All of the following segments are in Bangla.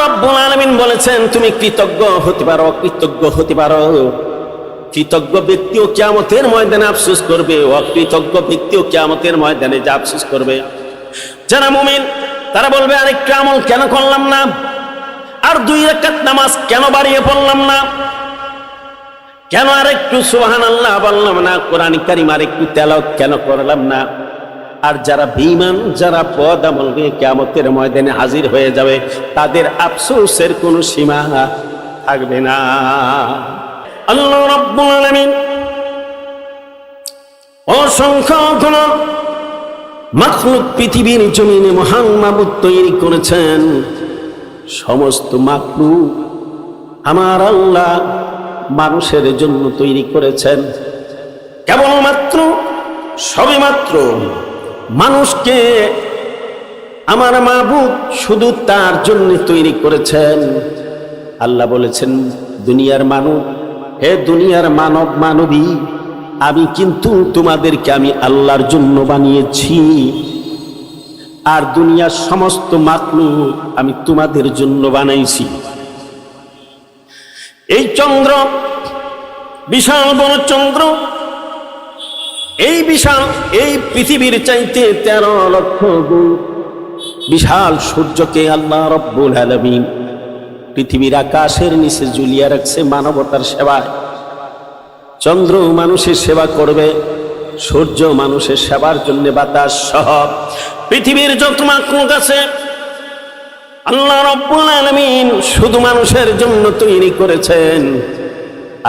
রাব্বুল আলামিন বলেছেন তুমি কৃতজ্ঞ হতে পারো, অকৃতজ্ঞ হতে পারো। কৃতজ্ঞ ব্যক্তিও কিয়ামতের ময়দানে আফসোস করবে, অকৃতজ্ঞ ব্যক্তিও কিয়ামতের ময়দানে যা আফসোস করবে। যারা মুমিন তারা বলবে আরেকটু আমল কেন করলাম না, আর 2 রাকাত নামাজ কেন বাড়িয়ে পড়লাম না, কেন আরেকটু সুবহানাল্লাহ বললাম না, কোরআন কারীম আরেকটু তেলাওয়াত কেন করলাম না। আর যারা বেঈমান, যারা পদা বলবে কিয়ামতের ময়দানে হাজির হয়ে যাবে, তাদের আফসোসের কোনো সীমা থাকবে না। আল্লাহ রাব্বুল আলামিন অসংখ্য মাখলুক পৃথিবীর জমিনে মহান মাবুদ তৈরি করেছেন। সমস্ত মাখলুক আমার আল্লাহ মানুষের জন্য তৈরি করেছেন। কেবলমাত্র সবেমাত্র মানুষকে আমার মাবুদ শুধু তার জন্য তৈরি করেছেন। আল্লাহ বলেছেন, দুনিয়ার মানব, হে দুনিয়ার মানব মানবী, আমি কিন্তু তোমাদেরকে আমি আল্লাহর জন্য বানিয়েছি, আর দুনিয়ার সমস্ত মাখলুক আমি তোমাদের জন্য বানাইছি। এই চন্দ্র, বিশাল বড় চন্দ্র, এই বিশাল এই পৃথিবীর চাইতে 13 লক্ষ গুণ বিশাল সূর্যকে আল্লাহ রাব্বুল আলামিন পৃথিবীর আকাশের নিচে ঝুলিয়ে রাখছে মানবতার সেবায়। চন্দ্র মানুষের সেবা করবে, সূর্য মানুষের সেবার জন্য, বাতাস সহ পৃথিবীর যত মাখলুক আছে আল্লাহ রাব্বুল আলামিন শুধু মানুষের জন্য তৈরি করেছেন।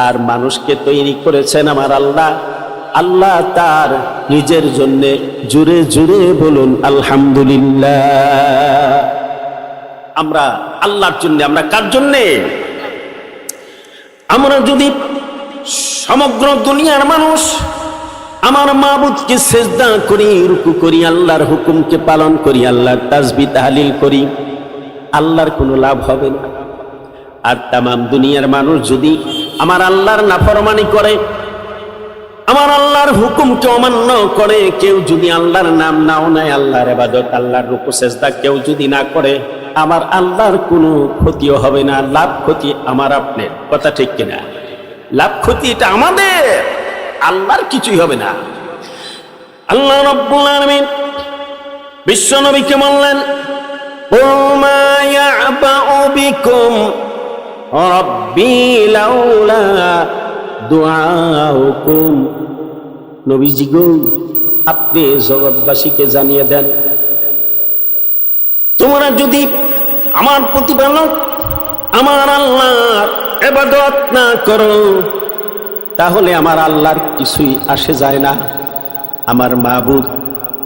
আর মানুষকে তৈরি করেছেন আমার আল্লাহ, আল্লাহ তার নিজের জন্য। জুড়ে জুড়ে বলুন আলহামদুলিল্লাহ। আমরা আল্লাহর জন্য, আমরা কার জন্যে? আমরা যদি সমগ্র দুনিয়ার মানুষ আমার মাবুদকে সেজদা করি, রুকু করি, আল্লাহর হুকুমকে পালন করি, আল্লাহর তাসবিহ তাহলিল করি, আল্লাহর কোনো লাভ হবে না। আর তামাম দুনিয়ার মানুষ যদি আমার আল্লাহর নাফরমানি করে, আমার আল্লাহর হুকুমকে অমান্য করে, কেউ যদি আল্লাহর নাম নাও নেয়, আল্লাহর ইবাদত, আল্লাহর রুকু সেজদা কেউ যদি না করে, আমার আল্লাহর কোনো ক্ষতিও হবে না। লাভ ক্ষতি আমার আপনার, কথা ঠিক কিনা? লাভ ক্ষতি এটা আমাদের, আল্লাহর কিছুই হবে না। আল্লাহ রাব্বুল আলামিন বিশ্ব নবীকে বললেন, ওমা ইয়াবাউ বিকুম রাব্বি লাউলা দুআউকুম। নবীজি গো, আপনি জগৎবাসীকে জানিয়ে দেন, তোমরা যদি আমার প্রতিপালক আমার আল্লাহর ইবাদত না করো, তাহলে আমার আল্লাহর কিছুই আসে যায় না। আমার মাবুদ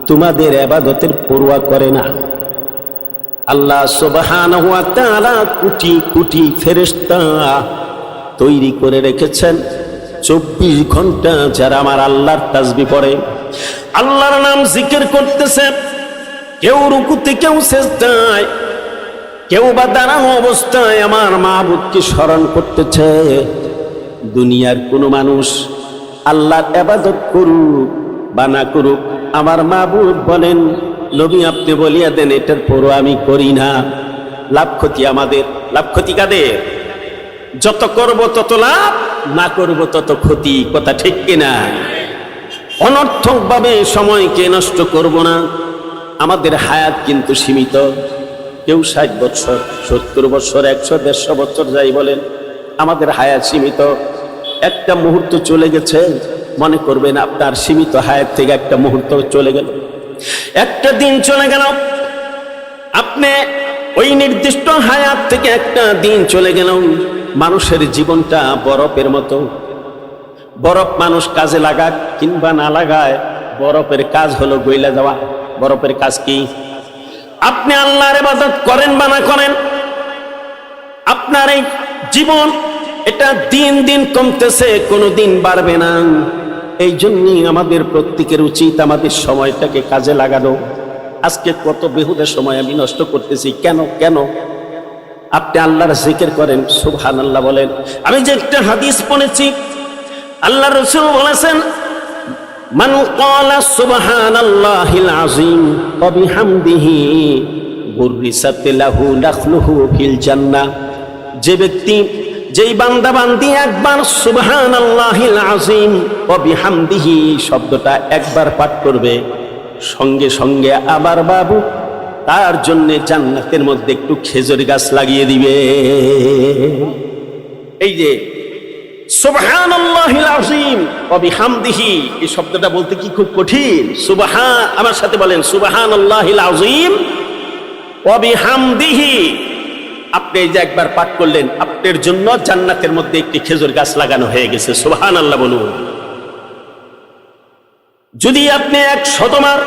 তোমাদের ইবাদতের পরোয়া করে না। আল্লাহ সুবহানাহু ওয়া তাআলা কোটি কোটি ফেরেশতা তৈরি করে রেখেছেন 24 ঘন্টা, যারা আমার আল্লাহর তাসবিহ পড়ে, আল্লাহর নাম জিকির করতেছে। কেউ রুকুতে, কেউ সিজদায়, কেউ বা দাঁড়ানো অবস্থায় আমার মাবুদকে স্মরণ করতেছে। দুনিয়ার কোনো মানুষ আল্লাহর ইবাদত করুক বা না করুক, আমার মাবুদ বলেন, নবী আপনি বলিয়া দেন, এটার পরও আমি করি না। লাভ ক্ষতি আমাদের, লাভ ক্ষতি কাদের? যত করব তত লাভ, না করব তত ক্ষতি, কথা ঠিক কিনা? অনর্থক ভাবে সময়কে নষ্ট করব না। আমাদের হায়াত কিন্তু সীমিত। কেউ 60 বছর, 70 বছর, 100, 150 বছর যাই বলেন, আমাদের হায়াত সীমিত। একটা মুহূর্ত চলে গেছে, মনে করবেন আপনার সীমিত হায়াত থেকে একটা মুহূর্ত চলে গেল, একটা দিন চলে গেল, আপনি ওই নির্দিষ্ট হায়াত থেকে একটা দিন চলে গেল। মানুষের জীবনটা বরফের মতো। বরফ মানুষ কাজে লাগাক কিংবা না লাগায়, বরফের কাজ হলো গইলা যাওয়া। বরফের কাজ কি? আপনি আল্লাহর ইবাদত করেন বা না করেন, আপনার এই জীবন এটা দিন দিন কমতেছে, কোনো দিন বাড়বে না। এই জন্যই আমাদের প্রত্যেকের উচিত আমাদের সময়টাকে কাজে লাগানো। আজকে কত বেহুদা সময় আমি নষ্ট করতেছি, কেন কেন? আপনি আল্লাহর জিকির করেন, সুবহানাল্লাহ বলেন। আমি যে একটা হাদিস পড়েছি, আল্লাহ রাসূল বলেছেন, মান ক্বালা সুবহানাল্লাহিল আযীম ওয়া বিহামদিহি বুররিসাত লাহু নাখলুহু ফিল জান্নাহ। যে ব্যক্তি, যেই বান্দা বান্দি একবার সুবহানাল্লাহিল আযীম ওয়া বিহামদিহি শব্দটা একবার পাঠ করবে, সঙ্গে সঙ্গে আবার বাবু তার জন্য জান্নাতের মধ্যে একটু খেজুর গাছ লাগিয়ে দিবে। এই যে সুবহানাল্লাহিল আযীম ওয়া বিহামদিহি, এই শব্দটা বলতে কি খুব কঠিন? সুবহান, আমার সাথে বলেন, সুবহানাল্লাহিল আযীম ওয়া বিহামদিহি। আপনি এই যে একবার পাঠ করলেন, আপনার জন্য জান্নাতের মধ্যে একটি খেজুর গাছ লাগানো হয়ে গেছে। সুবহানাল্লাহ বলুন। যদি আপনি 100 বার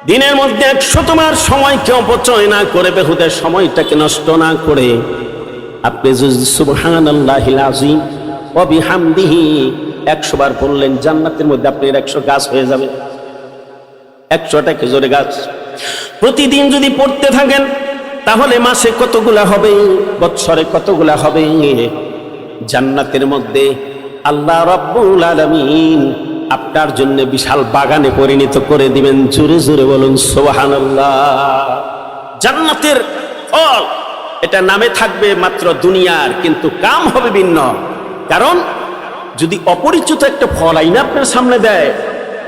দিনের মধ্যে 100 বার সময়কে অপচয় না করে, বেহুদা সময়টাকে নষ্ট না করে আপনি যদি সুবহানাল্লাহিল আযীম ওয়া বিহামদিহি 100 বার পড়লেন, জান্নাতের মধ্যে আপনার 100 গাছ হয়ে যাবে, 100টা খেজুরের গাছ। প্রতিদিন যদি পড়তে থাকেন তাহলে মাসে কতগুলা হবে, বৎসরে কতগুলা হবে? জান্নাতের মধ্যে আল্লাহ রাব্বুল আলামিন আপনার জন্য বিশাল বাগানে পরিণত করে দিবেন। জোরে জোরে বলুন সুবহানাল্লাহ। জান্নাতের ফল এটা নামে থাকবে মাত্র দুনিয়ার, কিন্তু কাম হবে ভিন্ন। কারণ যদি অপরিচিত একটা ফল আইনা আপনার সামনে দেয়,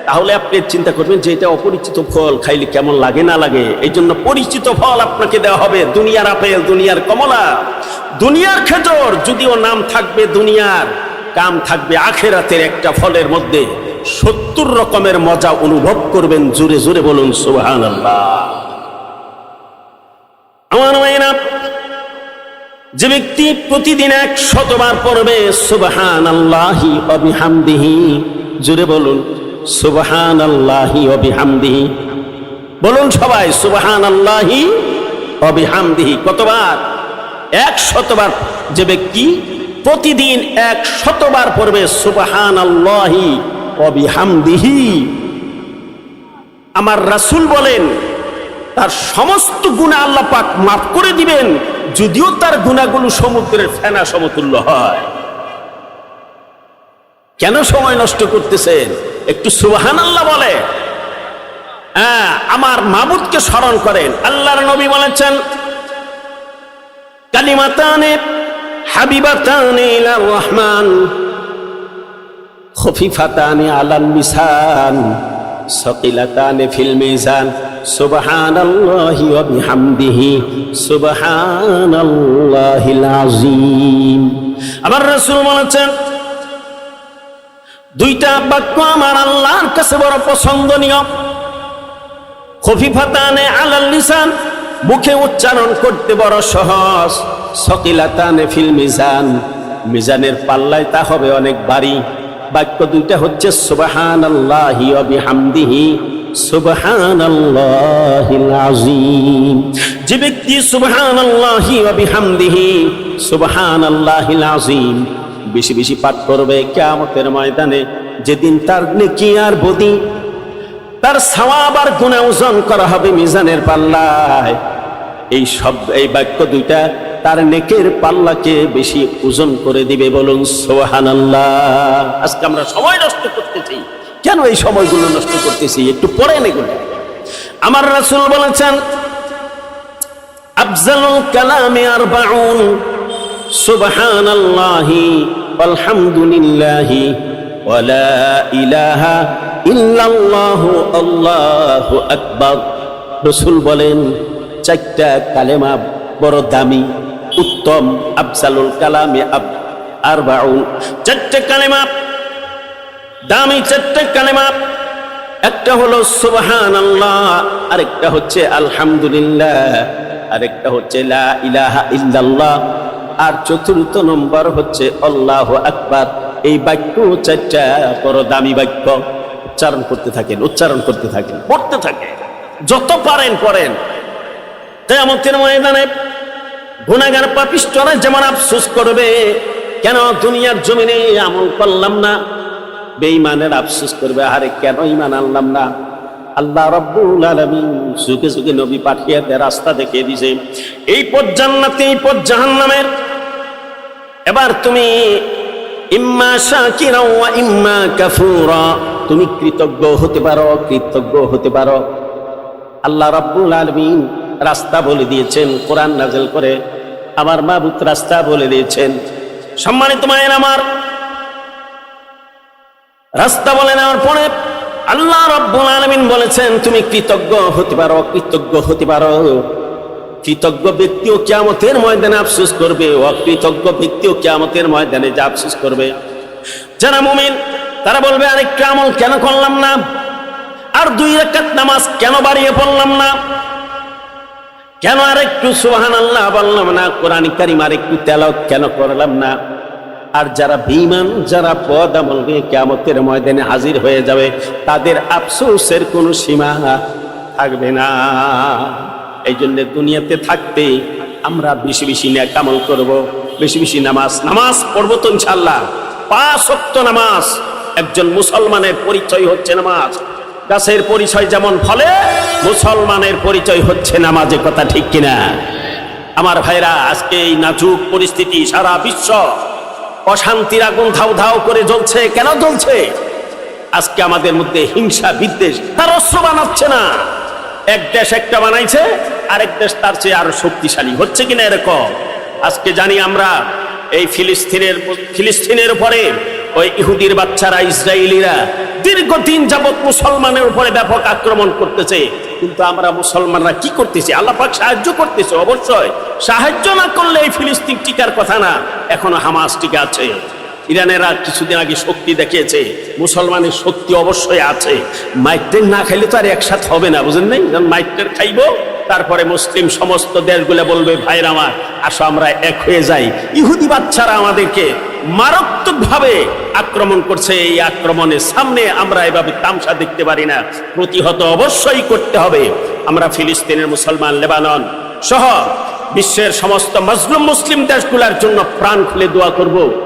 তাহলে আপনি চিন্তা করবেন যে এটা অপরিচিত ফল, খাইলে কেমন লাগে না লাগে। এই জন্য পরিচিত ফল আপনাকে দেওয়া হবে। দুনিয়ার আপেল, দুনিয়ার কমলা, দুনিয়ার খেজুর, যদিও নাম থাকবে দুনিয়ার, কাম থাকবে আখিরাতের একটা ফলের মধ্যে। 70 রকমের মজা অনুভব করবেন। জোরে জোরে বলুন সুবহানাল্লাহ। আমার মায়েরা, যে ব্যক্তি প্রতিদিন 100 বার পড়বে সুবহানাল্লাহি ওয়া বিহামদিহি, জোরে বলুন সুবহানাল্লাহি ওয়া বিহামদিহি, বলুন সবাই সুবহানাল্লাহি ওয়া বিহামদিহি। কতবার? 100 বার। যে ব্যক্তি প্রতিদিন 100 বার পড়বে সুবহানাল্লাহি ওয়া বিহামদিহি, আমার রাসূল বলেন তার সমস্ত গুনাহ আল্লাহ পাক মাফ করে দিবেন, যদিও তার গুনাহগুলো সমুদ্রের ফেনা সমতুল্য হয়। কেন সময় নষ্ট করতেছেন? একটু সুবহানাল্লাহ বলে, আমার মাবুদকে স্মরণ করেন। আল্লাহর নবী বলেছেন, কালিমাতানে হাবিবাতানে ইলার রহমান খফিফাতানে আলাল লিসান সাকিলাতানে ফিল মিজান সুবহানাল্লাহি ওয়া বিহামদিহি সুবহানাল্লাহিল আযীম। আমার রাসূল বলেছেন, দুইটা বাক্য আমার আল্লাহর কাছে বড় পছন্দনীয়। খফিফাতানে আলাল লিসান, মুখে উচ্চারণ করতে বড় সহজ। সাকিলাতানে ফিল মিজান, মিজানের পাল্লায় তা হবে অনেক ভারী। বাক্য দুইটা হচ্ছে সুবহানাল্লাহি ওয়া বিহামদিহি সুবহানাল্লাহিল আযীম। যে ব্যক্তি সুবহানাল্লাহি ওয়া বিহামদিহি সুবহানাল্লাহিল আযীম বেশি বেশি পাঠ করবে, কিয়ামতের ময়দানে যেদিন তার নেকি আর বদি, তার সওয়াব আর গুনাহ ওজন করা হবে মিজানের পাল্লায়। এই বাক্য দুইটা তার নেকের পাল্লাকে বেশি ওজন করে দিবে। বলুন সুবহানাল্লাহ। আজকে আমরা সময় নষ্ট করতেছি। কেন এই সময়গুলো নষ্ট করতেছি? একটু পড়েন এগুলো। আমার রাসূল বলেছেন, আফজালুল কালামি আরবাউন সুবহানাল্লাহি আলহামদুলিল্লাহি ওয়া লা ইলাহা ইল্লাল্লাহু আল্লাহু আকবার। রাসূল বলেন, 4টা কালেমা বড় দামি, উত্তম। আফজালুল কালামি আরবাউন, 4টা কালেমা দামি, 4টা কালেমা। একটা হলো সুবহানাল্লাহ, আরেকটা হচ্ছে আলহামদুলিল্লাহ, আরেকটা হচ্ছে লা ইলাহা ইল্লাল্লাহ, আর 4র্থ নম্বর হচ্ছে আল্লাহু আকবার। এই বাক্য 4টা বড় দামি বাক্য। উচ্চারণ করতে থাকেন, উচ্চারণ করতে থাকেন, পড়তে থাকেন, যত পারেন পড়েন। কিয়ামতের ময়দানে গুনাহগার পাপিষ্ঠরা যেমন আফসোস করবে, কেন দুনিয়ার জমিনে আমল করলাম না। বেঈমানের আফসোস করবে, আরে কেন ঈমান আনলাম না। আল্লাহ রাব্বুল আলামিন যুগে যুগে নবী পাঠিয়ে দেয়, রাস্তা দেখিয়ে দিয়েছে, এই পথ জান্নাতে, এই পথ জাহান্নামের। এবার তুমি ইম্মা শাকিরা ওয়া ইম্মা কাফুরা, তুমি কৃতজ্ঞ হতে পারো, কৃতজ্ঞ হতে পারো। আল্লাহ রাব্বুল আলামিন রাস্তা বলে দিয়েছেন, কোরআন নাযিল করে আমার মাবুদ রাস্তা বলে দিয়েছেন। সম্মানিত মায়ের আমার, রাস্তা বলে নেওয়ার পরে আল্লাহ রাব্বুল আলামিন বলেছেন তুমি কৃতজ্ঞ হতে পারো, অকৃতজ্ঞ হতে পারো। কৃতজ্ঞ ব্যক্তিও কিয়ামতের ময়দানে আফসোস করবে, অকৃতজ্ঞ ব্যক্তিও কিয়ামতের ময়দানে যা আফসোস করবে। যারা মুমিন তারা বলবে আরেকটা আমল কেন করলাম না, আর 2 রাকাত নামাজ কেন বাড়িয়ে পড়লাম না, কেন আরেকটু সুবহানাল্লাহ বললাম না, কোরআন কারীম আরেকটু তেলাওয়াত কেন করলাম না। আর যারা বেঈমান, যারা বদআমল নিয়ে কিয়ামতের ময়দানে হাজির হয়ে যাবে, তাদের আফসোসের কোনো সীমা থাকবে না। এই জন্য দুনিয়াতে থাকতে আমরা বেশি বেশি নেক আমল করব, বেশি বেশি নামাজ পড়বো তো ইনশাআল্লাহ। 5 ওয়াক্ত নামাজ। একজন মুসলমানের পরিচয় হচ্ছে নামাজ। গাছের পরিচয় যেমন ফলে, মুসলমানের পরিচয় হচ্ছে নামাজে, কথা ঠিক কিনা? আমার ভাইরা, আজকে এই নাজুক পরিস্থিতি, সারা বিশ্ব অশান্তির আগুন ধাউ ধাউ করে জ্বলছে। কেন জ্বলছে? আজকে আমাদের মধ্যে হিংসা বিদ্বেষ, তার অস্ত্র বানাচ্ছে না। এক দেশ একটা বানাইছে, আরেক দেশ তার চেয়ে আরো শক্তিশালী হচ্ছে কিনা এরকম। আজকে জানি আমরা এই ফিলিস্তিনের উপরে ওই ইহুদির বাচ্চারা, ইসরায়েলিরা দীর্ঘদিন যাবৎ মুসলমানের উপরে ব্যাপক আক্রমণ করতেছে, কিন্তু আমরা মুসলমানরা কি করতেছি? আল্লাহ পাক সাহায্য করতেছে, অবশ্যই সাহায্য না করলে এই ফিলিস্তিন টিকার কথা না, এখনো হামাস টিকে আছে। ইরানেরা কিছুদিন আগে শক্তি দেখিয়েছে, মুসলমানের শক্তি অবশ্যই আছে। মাইট্রেন না খাইলে তো আর একসাথে হবে না, বুঝেন নাই? মাইট্রেন খাইবো, তারপরে মুসলিম সমস্ত দেশগুলো বলবে ভাইরা আমার আসো আমরা এক হয়ে যাই। ইহুদি বাচ্চারা আমাদেরকে মারাত্মকভাবে আক্রমণ করছে, এই আক্রমণের সামনে আমরা এভাবে তামসা দেখতে পারি না, প্রতিহত অবশ্যই করতে হবে। আমরা ফিলিস্তিনের মুসলমান, লেবানন সহ বিশ্বের সমস্ত মজলুম মুসলিম দেশগুলোর জন্য প্রাণ খুলে দোয়া করব।